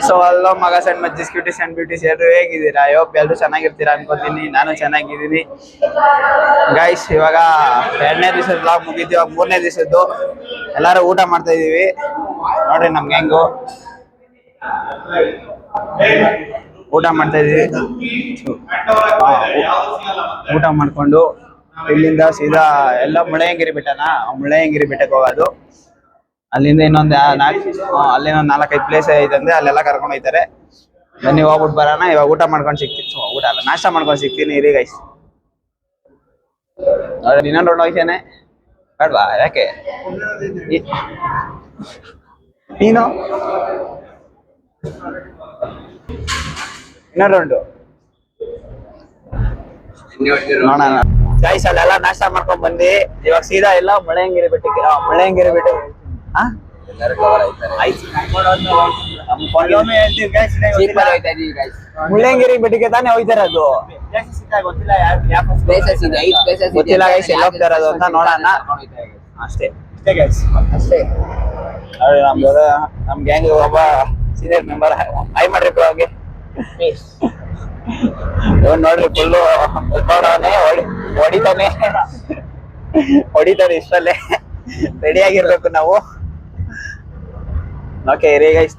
So hello ಮಗಸ್ and ಮಜ್ಜಿಸ್ cuties and beauties ಎಲ್ಲರೂ ಹೇಗಿದ್ದೀರಾ? ಎಲ್ಲರೂ ಚೆನ್ನಾಗಿರ್ತೀರಾ ಅನ್ಕೋತೀನಿ. ನಾನು ಚೆನ್ನಾಗಿದ್ದೀನಿ ಗೈಸ್. ಇವಾಗ 2ನೇ ದಿವಸದ ಬ್ಲಾಗ್ ಮುಗಿತು. ಇವಾಗ 3ನೇ ದಿವಸದ್ದು ಎಲ್ಲರೂ ಊಟ ಮಾಡ್ತಾ ಇದೀವಿ. ನೋಡ್ರಿ ನಮ್ಗೆ ಹೆಂಗು ಊಟ ಮಾಡ್ತಾ ಇದೀವಿ. ಊಟ ಮಾಡ್ಕೊಂಡು ಇಲ್ಲಿಂದ ಸೀದಾ ಎಲ್ಲ ಮುಳ್ಳಯ್ಯನಗಿರಿ ಬೆಟ್ಟನ, ಮುಳ್ಳಯ್ಯನಗಿರಿ ಬೆಟ್ಟಕ್ಕೆ ಹೋಗೋದು. ಅಲ್ಲಿಂದ ಇನ್ನೊಂದು ಅಲ್ಲಿನೊಂದು 4-5 ಪ್ಲೇಸ್ ಐತಂದ್ರೆ ಅಲ್ಲೆಲ್ಲ ಕರ್ಕೊಂಡು ಹೋಗ್ತಾರೆ. ಬನ್ನಿ ಹೋಗ್ಬಿಟ್ಟು ಬರೋಣ. ಇವಾಗ ಊಟ ಮಾಡ್ಕೊಂಡು ಸಿಗ್ತೀನಿ. ಊಟ ಅಲ್ಲ, ನಾಷ್ಟ ಮಾಡ್ಕೊಂಡು ಸಿಗ್ತೀನಿ ಇರಿ ಗೈಸ್. ಇನ್ನೊಂದು ರೌಂಡ್ ಹೋಗ್ತೇನೆ ಬೇಡ್ವಾ? ಯಾಕೆ ನೀನು ಇನ್ನೊಂದು ರೌಂಡು ನೋಡೋಣ ಗೈಸ್. ಅಲ್ಲೆಲ್ಲ ನಾಷ್ಟ ಮಾಡ್ಕೊಂಡ್ ಬಂದು ಇವಾಗ ಸೀದಾ ಎಲ್ಲ ಮುಳ್ಳಯ್ಯನಗಿರಿ ಬೆಟ್ಟಕ್ಕೆ. ಮುಳ್ಳಯ್ಯನಗಿರಿ ಬೆಟ್ಟಕ್ಕೆ ಮುಳ್ಳಯ್ಯನಗಿರಿ ಬೆಟ್ಟಕ್ಕೆ ತಾನೇ ಹೋಗ್ತಾರೆ. ಅದು ಗೊತ್ತಿಲ್ಲ ಗೈಸ್ ಎಲ್ಲ ಹೋಗ್ತಾ ಇರೋದು ಅಂತ. ನೋಡೋಣ ಅಷ್ಟೇ ಅಷ್ಟೇ. ನಮ್ ಗ್ಯಾಂಗ್ ಒಬ್ಬ ಸೀನಿಯರ್ ಮೆಂಬರ್ ಹೈ ಮಾಡ್ರಿ ಅವ್ರಿಗೆ. ನೋಡ್ರಿ ಫುಲ್ಲು ಹೊಡಿತಾನೆ ಇಷ್ಟಲ್ಲೇ. ರೆಡಿ ಆಗಿರ್ಬೇಕು ನಾವು. ಓಕೆ ರೀ ಗೈಸ್.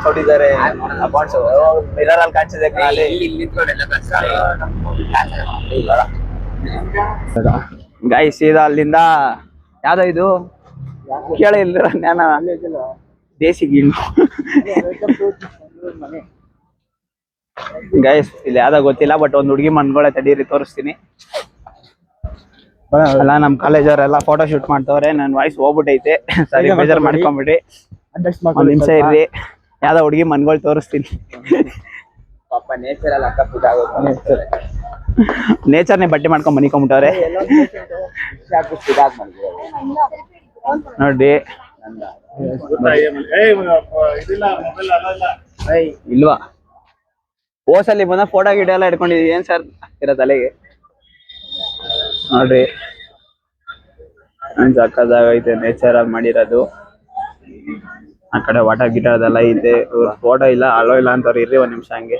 ಹೊಡಿದ್ದಾರೆ ಮಿರರ್ ಅಲ್ಲಿ ಕಾಣಿಸಿದೆ. ಗೈಸ್ ಇದು ಅಲ್ಲಿಂದ ಯಾವ್ದೋ ಇದು ಕೇಳ ಇಲ್ಲ ಜ್ಞಾನ ದೇಸಿ ಗಿಣ್ಣು ಗೈಸ್. ಇಲ್ಲಿ ಯಾವ್ದೋ ಗೊತ್ತಿಲ್ಲ, ಬಟ್ ಒಂದ್ ಹುಡುಗಿ ಮನ್ಗೊಳೆ ತಡೀರಿ ತೋರಿಸ್ತೀನಿ. ಅಲ್ಲ ನಮ್ ಕಾಲೇಜ್ ಅವರೆಲ್ಲ ಫೋಟೋ ಶೂಟ್ ಮಾಡ್ತವ್ರೆ. ನನ್ ವಾಯ್ಸ್ ಹೋಗ್ಬಿಟ್ಟೈತೆ, ಸರಿ ಬೇಜಾರ್ ಮಾಡ್ಕೊಂಬಿಡ್ರಿ. ಒಂದ್ ನಿಮಿಷ ಇರ್ರಿ, ಯಾವ್ದೋ ಹುಡುಗಿ ಮನ್ಗಳು ತೋರಿಸ್ತೀನಿ. ನೇಚರ್ನೇ ಬಟ್ಟೆ ಮಾಡ್ಕೊಂಡ್ ಮನಿಕೊಂಬಿಟ್ಟವ್ರೆ ನೋಡ್ರಿ. ಇಲ್ವಾ ಓಸಲ್ಲಿ ಬಂದ ಫೋಟೋ ಗಿಡ ಎಲ್ಲ ಇಟ್ಕೊಂಡಿದೀವಿ. ಏನ್ ಸರ್ ಇರೋ ತಲೆಗೆ ನೋಡ್ರಿ. ಸಕ್ಕದಾಗೈತೆ ನೇಚರ್ ಆಗಿ ಮಾಡಿರೋದು. ಆ ಕಡೆ ವಾಟರ್ ಗಿಟಾರ್ದೆಲ್ಲ ಐತೆ. ಫೋಟೋ ಇಲ್ಲ ಅಲೋ ಇಲ್ಲ ಅಂತವ್ರು. ಇರ್ರಿ ಒಂದ್ ನಿಮಿಷ ಹಂಗೆ.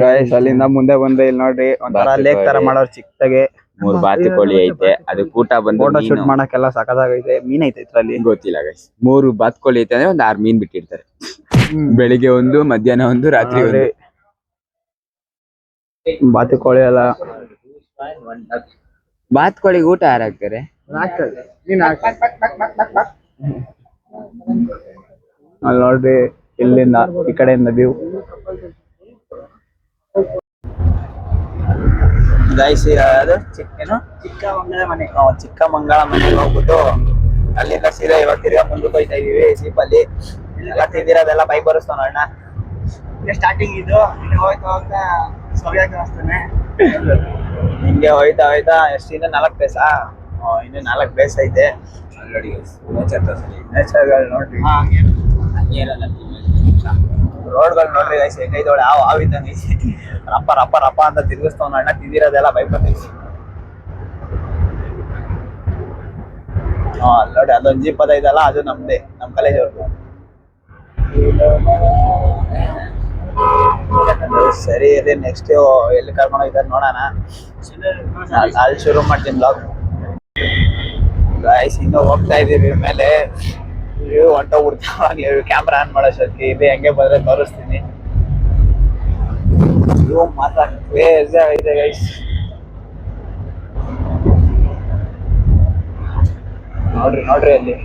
ಗೈಸ್ ಅಲ್ಲಿಂದ ಮುಂದೆ ಬಂದ್ರೆ ಇಲ್ಲಿ ನೋಡ್ರಿ ಒಂಥರ ಲೇಕ್ ತರ ಮಾಡೋರು ಚಿಕ್ಕದಾಗೆ. 3 ಬಾತುಕೋಳಿ ಐತೆ. ಅದಕ್ಕೆ ಊಟ ಬಂದು ಫೋಟೋ ಶೂಟ್ ಮಾಡಕ್ಕೆಲ್ಲ ಸಕ್ಕದಾಗೈತೆ. ಮೀನ್ ಐತೆ ಇದ್ರಲ್ಲಿ ಗೊತ್ತಿಲ್ಲ ಗೈಸ್. 3 ಬಾತುಕೋಳಿ ಐತೆ ಅಂದ್ರೆ ಒಂದು 6 ಮೀನ್ ಬಿಟ್ಟಿರ್ತಾರೆ. ಬೆಳಿಗ್ಗೆ ಒಂದು, ಮಧ್ಯಾಹ್ನ ಒಂದು, ರಾತ್ರಿ ಒಂದು. ಬಾತುಕೋಳಿ ಎಲ್ಲ ಬಾತುಕೋಳಿಗೆ ಊಟ ಯಾರು ಹಾಕ್ತಾರೆ? ಅಲ್ಲಿ ನೋಡ್ರಿ ಇಲ್ಲಿಂದ ಈ ಕಡೆಯಿಂದ ವ್ಯೂ. ಗೈಸ್ ಅದು ಚಿಕ್ಕಮಂಗಳ ಮನೆಗೆ ಹೋಗ್ಬಿಟ್ಟು ಅಲ್ಲಿಂದ ಸೀದಾ ಇವಾಗ ತಿರ್ಗಾ ಮುಂದಕ್ಕೆ ಹೋಯ್ತಾ ಇದೀವಿ. ಜೀಪಲ್ಲಿ ಎಲ್ಲ ತಿಂದಿರೋದೆಲ್ಲ ಬೈಕ್ ಬರುಸ್ತಾನ ಅಣ್ಣ. ಸ್ಟಾರ್ಟಿಂಗ್ ಇದು ಹೋಯ್ತಾ ಹೋಗ್ತಾ ಸರಿಯಾಗಿ ಕಾಣಿಸ್ತಾನೆ. ಹಿಂಗೆ ಹೋಯ್ತಾ ಹೋಯ್ತಾ ಎಷ್ಟಿಂದ 4 ಪ್ಲೇಸಾ? ಇನ್ನು 4 ಪ್ಲೇಸ್ ಐತೆ. ನೋಡಿ ನೇಚರ್ಗಳು ನೋಡ್ರಿ. ರೋಡ್ಗಳು ನೋಡ್ರಿ ಗೈಸ್ ಹೆಂಗೈತೆ. ಆವಿದ್ದಂಗೆ ರಪ್ಪ ರಪ್ಪ ರಪ್ಪ ಅಂತ ತಿರ್ಗಿಸ್ತಾವ ಅಣ್ಣ. ತಿಂದಿರೋದೆಲ್ಲ ಬೈಕ್ ಬರ್ತೈತಿ. ನೋಡಿ ಅದೊಂದು ಜೀಪ್ ಐತಲ್ಲ, ಅದು ನಮ್ದೇ, ನಮ್ ಕಾಲೇಜ್ ಅವ್ರದ್ದು. ಸರಿ ಇದೆ. ನೆಕ್ಸ್ಟ್ ಎಲ್ಲಿ ಕರ್ಕೊಂಡು ಹೋಗ್ತಾರೆ ನೋಡೋಣ. ಅಲ್ಲಿ ಶುರು ಮಾಡ್ತೀನಿ ಬ್ಲಾಗ್. ಗೈಸ್ ಇನ್ನು ಹೋಗ್ತಾ ಇದೀವಿ ಮೇಲೆ. ಹೊಂಟೋಗ್ಬಿಡ್ತಾವಾಗ್ಲಿ ಕ್ಯಾಮ್ರಾ ಆನ್ ಮಾಡೋಷ್ಟೊತ್ತಿಗೆ. ಇದು ಹೆಂಗೆ ಬಂದ್ರೆ ತೋರಿಸ್ತೀನಿ. ಮಾತ್ರ ಕ್ರೇಜಿ ಆಗಿದೆ ಗೈಸ್. ನೋಡ್ರಿ ನೋಡ್ರಿ ಅಲ್ಲಿ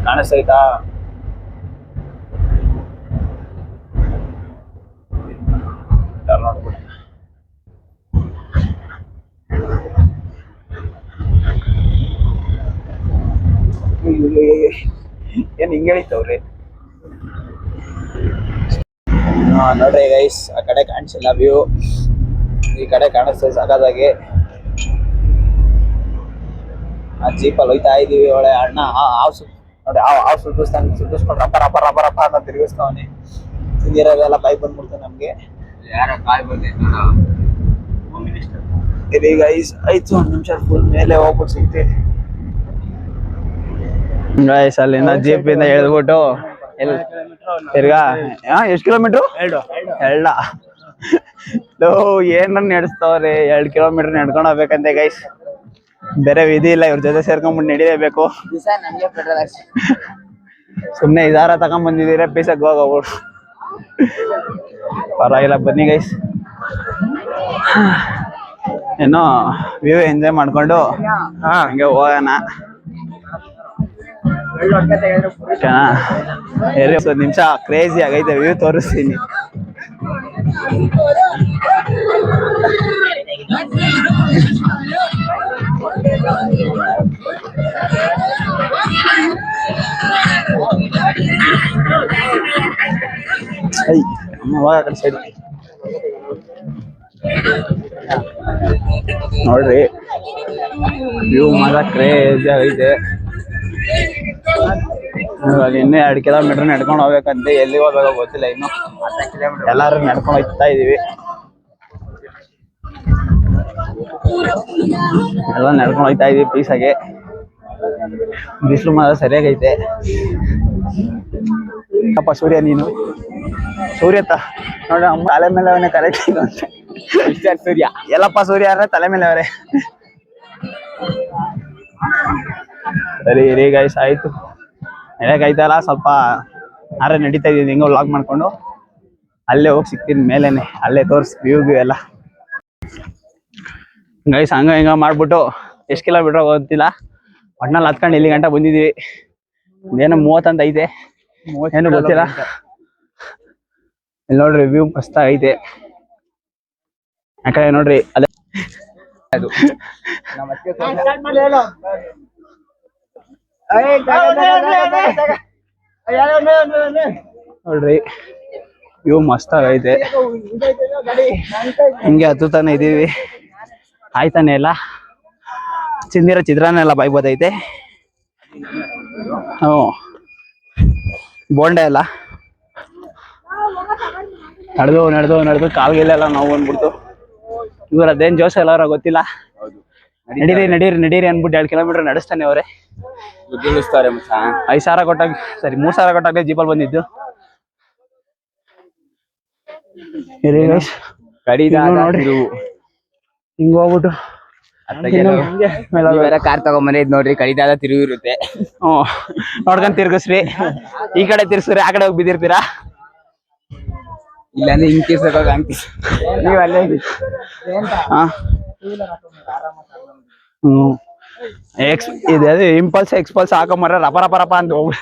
ಕಾಣಿಸ್ತೈತಾ? ನೋಡ್ಬಿಟ್ಟು ಏನ್ ಹಿಂಗೆ ಹೇಳಿತವ್ರಿ. ನೋಡ್ರಿ ಗೈಸ್ ಆ ಕಡೆ ಕಾಣಿಸಿಲ್ಲ ವ್ಯೂ, ಈ ಕಡೆ ಕಾಣಿಸ್ತದೆ ಸಗದಾಗಿ. ಆ ಜೀಪಲ್ಲಿ ಹೋಯ್ತಾ ಇದೀವಿ. ಒಳ್ಳೆ ಅಣ್ಣ ಹಾವು ನೋಡಿ, ಹಾವು ಸುಟ್ಟಿಸ್ಕೊಂಡು ರಪ್ಪ ರಪ್ಪ ರಪ್ಪ ರಪ್ಪ ಅಂತ ತಿರುಗಿಸ್ತಾವನಿ. ತಿಂದಿರೋದೆಲ್ಲ ಬೈಕ್ ಬಂದ್ಬಿಡ್ತಾನೆ ನಮ್ಗೆ. ಯಾರ ಕಾಯ್ ಬಂದೈತೆ ಗೈಸ್. ಆಯ್ತು ಒಂದ್ ನಿಮಿಷ ಫುಲ್ ಮೇಲೆ ಹೋಗ್ಬಿಟ್ಟು ಸಿಗ್ತೀವಿ. ಗೈಸ್ ಅಲ್ಲಿಂದ ಜೀಪ್ ಇಂದ ಎಳ್ಬಿಟ್ಟು ತಿರ್ಗಾ ಎಷ್ಟು ಕಿಲೋಮೀಟ್ರು? 2 ಏನ್ ನಡೆಸ್ತವ್ರಿ? 2 ಕಿಲೋಮೀಟರ್ ನಡ್ಕೊಂಡು ಹೋಗ್ಬೇಕಂತೆ ಗೈಸ್. ಬೇರೆ ವಿಧಿ ಇಲ್ಲ, ಇವ್ರ ಜೊತೆ ಸೇರ್ಕೊಂಡ್ಬಿಟ್ಟು ನಡಿಲೇಬೇಕು. ಸುಮ್ನೆ ಇದಾರ ತಗೊಂಡ್ ಬಂದಿದ್ದೀರ ಪೀಸಕ್ ಹೋಗ್ಬಿಟ್ಟು. ಪರವಾಗಿಲ್ಲ, ಬನ್ನಿ ಗೈಸ್. ಏನೋ ವ್ಯೂ ಎಂಜಾಯ್ ಮಾಡ್ಕೊಂಡು ಹಂಗೆ ಹೋಗೋಣ. ಒಂದು ನಿಮಿಷ ಕ್ರೇಜಿ ಆಗೈತೆ, ವ್ಯೂ ತೋರಿಸ್ತೀನಿ. ನೋಡ್ರಿ ವ್ಯೂ ಮಾತ್ರ ಕ್ರೇಜಿ ಆಗೈತೆ. ಇನ್ನೇ 2 ಕಿಲೋಮೀಟರ್ ನಡ್ಕೊಂಡು ಹೋಗ್ಬೇಕಂತೆ. ಎಲ್ಲಿ ಹೋಗ್ಬೇಕೋ ಗೊತ್ತಿಲ್ಲ ಇನ್ನು. ಎಲ್ಲಾರು ನಡ್ಕೊಂಡು ಹೋಗ್ತಾ ಇದೀವಿ. ಎಲ್ಲ ನಡ್ಕೊಂಡು ಹೋಗ್ತಾ ಇದೀವಿ ಪೀಸಾಗೆ. ಬಿಸಿಲು ಮಾತ್ರ ಸರಿಯಾಗೈತೆ. ಅಪ್ಪ ಸೂರ್ಯ, ನೀನು ಸೂರ್ಯತ್ತ ನೋಡ ತಲೆ ಮೇಲೆ ಅವನೇ ಕರೆಕ್ಟ್ ಸೂರ್ಯ. ಎಲ್ಲಪ್ಪ ಸೂರ್ಯ ಅವ್ರೆ ತಲೆ ಮೇಲೆ ಅವರೇ. ಸರಿ ರೀ ಗೈಸ್, ಆಯ್ತು ನಡೆಯಕಾಯ್ತಲ್ಲ. ಸ್ವಲ್ಪ ಆರೆ ನಡೀತಾ ಇದೀನಿ, ಹಿಂಗ ವ್ಲಾಗ್ ಮಾಡ್ಕೊಂಡು ಅಲ್ಲೇ ಹೋಗಿ ಸಿಗ್ತೀನಿ ಮೇಲೇನೆ. ಅಲ್ಲೇ ತೋರ್ಸ್ ವ್ಯೂ ಎಲ್ಲ ಗೈಸ್. ಹಂಗ ಹಿಂಗ ಮಾಡ್ಬಿಟ್ಟು ಎಷ್ಟು ಕಿಲೋಮೀಟರ್ ಗೊತ್ತಿಲ್ಲ, ಒಟ್ನಲ್ಲಿ ಹತ್ಕೊಂಡು ಇಲ್ಲಿ ಗಂಟ ಬಂದಿದೀವಿ. ಏನೋ 30 ಅಂತ ಐತೆ, ಏನು ಗೊತ್ತಿಲ್ಲ. ಇಲ್ಲಿ ನೋಡ್ರಿ ವ್ಯೂ ಮಸ್ತ್ ಐತೆ. ಯಾಕಂದ್ರೆ ನೋಡ್ರಿ ಅದೇ ಅದು ನೋಡ್ರಿ ವ್ಯೂ ಮಸ್ತ್ ಆಗೈತೆ. ಹಿಂಗೆ ಹತ್ತುತ್ತಾನೆ ಇದೀವಿ, ಆಯ್ತಾನೆ ಇಲ್ಲ. ಚಿಂದಿರೋ ಚಿತ್ರಾನ್ನ ಎಲ್ಲ ಬಾಯ್ಬೋದೈತೆ. ಬೋಂಡೆ ಎಲ್ಲ ನಡೆದು ಕಾಲ್ಗಿಲ್ಲೆಲ್ಲ ನೋವು ಬಂದ್ಬಿಡ್ತು. ಇವ್ರ ಅದೇನ್ ಜೋಶ ಎಲ್ಲಾರ ಗೊತ್ತಿಲ್ಲ. ನಡೀರಿ ಅನ್ಬಿಟ್ಟು 2 ಕಿಲೋಮೀಟರ್ ನಡೆಸ್ತಾನೆ ಅವ್ರೆ. 5,000 ಕೊಟ್ಟಾಗ, ಸರಿ 3,000 ಕೊಟ್ಟಾಗಲೇ ಜೀಪಲ್ಲಿ ಬಂದಿದ್ದು. ನೋಡ್ರಿ ಹಿಂಗ ಹೋಗ್ಬಿಟ್ಟು ಕಾರ್ ತಗೊಂಬಂದ್ರೆ ಇದ್ ನೋಡ್ರಿ, ಕಡಿದಾದ ತಿರುವು ಇರುತ್ತೆ. ನೋಡ್ಕೊಂಡ್ ತಿರ್ಗಿಸ್ರಿ. ಈ ಕಡೆ ತಿರ್ಗಿಸ್ರಿ, ಆ ಕಡೆ ಹೋಗಿ ಬಿದ್ದಿರ್ತೀರಾ. ಇಲ್ಲಾಂದ್ರೆ ಹಿಂಗ್ ತೀರ್ಸೋದಾಗ ನೀವ್ ಅಲ್ಲೇ ಇದು ಇಂಪಲ್ಸ್ ಎಕ್ಸ್ಪಲ್ಸ್ ಹಾಕೊಂಬರ ರಪ ಅಂತ ಹೋಗ್ಬಿಡ.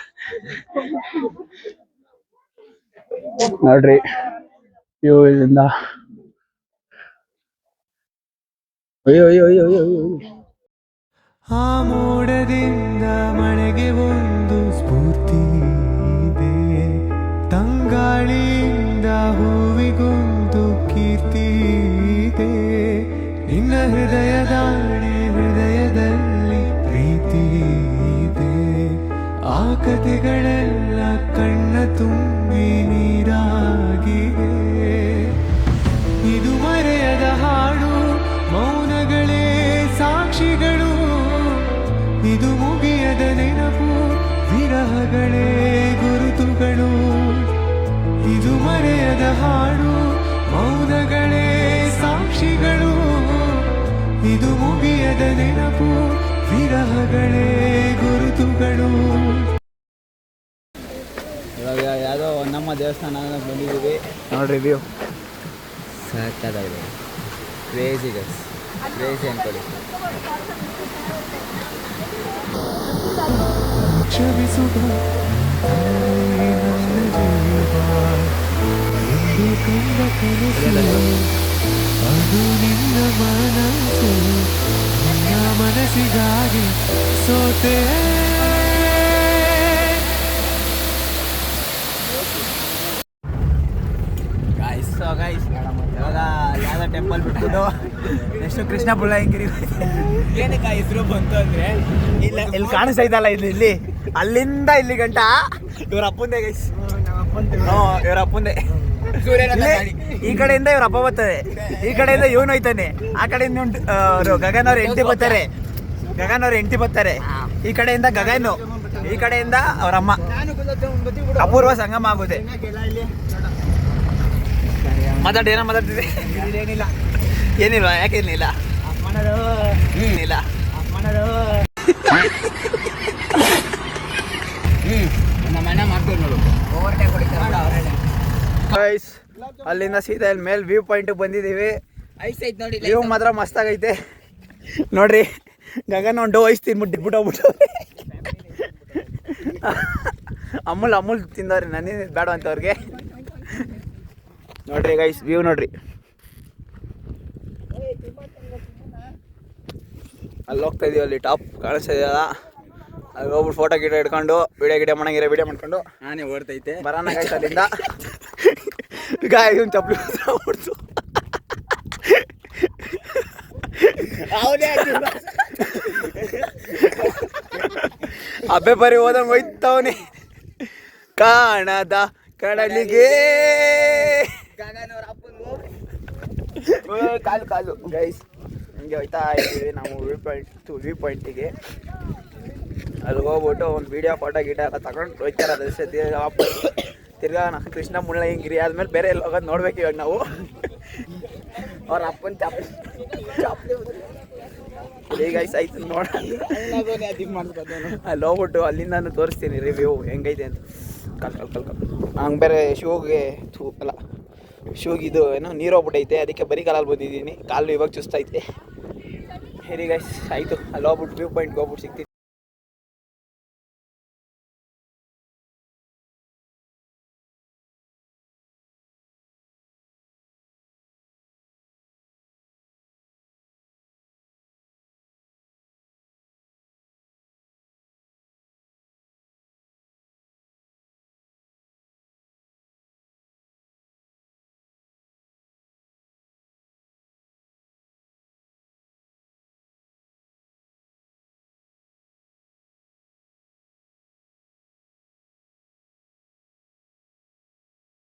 ನೋಡ್ರಿ ಇವು ಇಲ್ಲಿಂದ ಆ ಮೋಡದಿಂದ ಮಳೆಗೆ ಒಂದು ಸ್ಫೂರ್ತಿ ಇದೆ, ತಂಗಾಳಿಯಿಂದ ಹೂವಿಗೊಂದು ಕೀರ್ತಿ ಇದೆ. ನಿನ್ನ ಹೃದಯದಲ್ಲಿ ಪ್ರೀತಿ ಇದೆ. ಆ ಕಥೆಗಳೆಲ್ಲ ಕಣ್ಣ ತುಂಬಿ ನೀರಾಗಿವೆ. ಇದು ಮರೆಯದ ಹಾಡು, ಮೌನಗಳೇ ಸಾಕ್ಷಿಗಳು. ಇದು ಮುಗಿಯದ ನೆನಪು, ವಿರಹಗಳೇ ಗುರುತುಗಳು. ಇದು ಮರೆಯದ ಹಾಡು, ಮೌನಗಳೇ ಸಾಕ್ಷಿಗಳು. ಇದು ಮುಗಿಯದ ನೆನಪು, ವಿರಹಗಳೇ ಗುರುತುಗಳು. ಇವಾಗ ಯಾವುದೋ ನಮ್ಮ ದೇವಸ್ಥಾನ ಬಂದಿದ್ದೀವಿ. ನೋಡ್ರಿ ವ್ಯೂ ಸಾಕಾಗಿದೆ. ಕ್ರೇಜಿ ಗೈಸ್, ಕ್ರೇಜಿ ಅನ್ಕೊಳ್ಳಿ. ಕ್ಷಮಿಸುವ ಕಂಡ ಕನಸು, ಅದು ನಿನ್ನ ಮನಸ್ಸು. ನಿನ್ನ ಮನಸ್ಸಿಗಾಗಿ ಸೋತೆ. ಇವಾಗ ಯಾವ್ದೋ ಟೆಂಪಲ್ ಬಿಟ್ಬಿಟ್ಟು ನೆಕ್ಸ್ಟ್ ಕೃಷ್ಣ ಬುಳ್ಳಾಯಂಗಿರಿ. ಏನಕ್ಕೆ ಹೆಸರು ಬಂತು ಅಂದ್ರೆ ಇಲ್ಲಿ ಕಾಣಿಸ್ತೈತಲ್ಲ, ಇಲ್ಲಿ ಅಲ್ಲಿಂದ ಇಲ್ಲಿ ಗಂಟ ಇವ್ರ ಅಪ್ಪಂದೆ ಗೈಸ್. ಇವ್ರ ಅಪ್ಪಂದೆ. ಈ ಕಡೆಯಿಂದ ಇವ್ರ ಅಪ್ಪ ಬರ್ತದೆ, ಈ ಕಡೆಯಿಂದ ಇವನು ಹೋಯ್ತಾನೆ, ಆ ಕಡೆಯಿಂದ ಗಗನ್ ಅವ್ರ ಹೆಂಡತಿ ಬರ್ತಾರೆ. ಈ ಕಡೆಯಿಂದ ಗಗನು, ಈ ಕಡೆಯಿಂದ ಅವರಮ್ಮ ಅಪೂರ್ವ ಸಂಗಮ ಆಗುತ್ತೆ. ಮಾತಾಡಿ ಏನೋ ಮಾತಾಡ್ತಿದ್ದೆ. ಏನಿಲ್ವಾ? ಯಾಕೇನಿಲ್ಲ ಇಲ್ಲ ಗೈಸ್, ಅಲ್ಲಿಂದ ಸೀದಾ ಇಲ್ಲಿ ಮೇಲೆ ವ್ಯೂ ಪಾಯಿಂಟ್ ಬಂದಿದ್ದೀವಿ. ವ್ಯೂ ಮಾತ್ರ ಮಸ್ತಾಗೈತೆ ನೋಡ್ರಿ. ಗಗನ ಒಂದು ಐಸ್ ತಿನ್ಬಿಟ್ಟು ಬಿಟ್ಟೋಗ್ಬಿಟ್ಟು ಅಮೂಲ್ ತಿಂದವ್ರಿ, ನನ್ನೇನು ಬೇಡ ಅಂತವ್ರಿಗೆ. ನೋಡ್ರಿ ಗೈಸ್, ವ್ಯೂ ನೋಡ್ರಿ. ಅಲ್ಲಿ ಹೋಗ್ತಾ ಇದೀವಿ, ಅಲ್ಲಿ ಟಾಪ್ ಕಾಣಿಸ್ತಾ ಇದೆಯಲ್ಲ, ಅಲ್ಲಿ ಹೋಗ್ಬಿಟ್ಟು ಫೋಟೋ ಗಿಡ ಹಿಡ್ಕೊಂಡು ವಿಡಿಯೋ ಮಾಡಂಗಿರೋ ವಿಡಿಯೋ ಮಾಡ್ಕೊಂಡು ನಾನೇ ಓಡ್ತೈತೆ ಬರೋಣ ಗೈಸ್. ಅಲ್ಲಿಂದ ಗಾಯ ಚಪ್ಪಲಿ ಬಿಡ್ತು. ಅಬ್ಬೆ ಬರೀ ಹೋದಂಗೆ ಹೋಯ್ತವನಿ ಕಾಣದ ಕಡಲಿಗೆ ಕಾಲು ಗೈಸ್. ಹಿಂಗೆ ಹೋಯ್ತಾ ಇದ್ದೀವಿ ನಾವು ವ್ಯೂ ಪಾಯಿಂಟಿಗೆ. ಅಲ್ಲಿ ಹೋಗ್ಬಿಟ್ಟು ಒಂದು ವಿಡಿಯೋ ಫೋಟೋ ಗಿಡ ಎಲ್ಲ ತಗೊಂಡು ಹೋಯ್ತಾರೆ. ಅದಷ್ಟೇ ತಿರ್ಗಾ ಕೃಷ್ಣ ಮುಳ್ಳಯ್ಯನಗಿರಿ ಆದ್ಮೇಲೆ ಬೇರೆ ಎಲ್ಲ ಹೋಗೋದು ನೋಡ್ಬೇಕು ಇವಾಗ ನಾವು. ಅವ್ರ ಅಪ್ಪನ ಈಗ ಆಯ್ತು ನೋಡ. ಅಲ್ಲಿ ಹೋಗ್ಬಿಟ್ಟು ಅಲ್ಲಿಂದ ತೋರಿಸ್ತೀನಿ ರಿವ್ಯೂ ಹೆಂಗೈತೆ ಅಂತ. ಕಲ್ ಹಂಗೆ ಬೇರೆ ಶೂಗಿದು ಏನೋ ನೀರು ಹೋಗ್ಬಿಟ್ಟೈತೆ, ಅದಕ್ಕೆ ಬರೀ ಕಾಲಲ್ಲಿ ಬಂದಿದ್ದೀನಿ. ಕಾಲು ಇವಾಗ ಚುಸ್ತೈತೆ. ಹೇಳಿ ಗೈಸ್, ಆಯಿತು. ಅಲ್ಲಿ ಹೋಗ್ಬಿಟ್ಟು ವ್ಯೂ ಪಾಯಿಂಟ್ಗೆ ಹೋಗ್ಬಿಟ್ಟು ಸಿಗ್ತೀನಿ.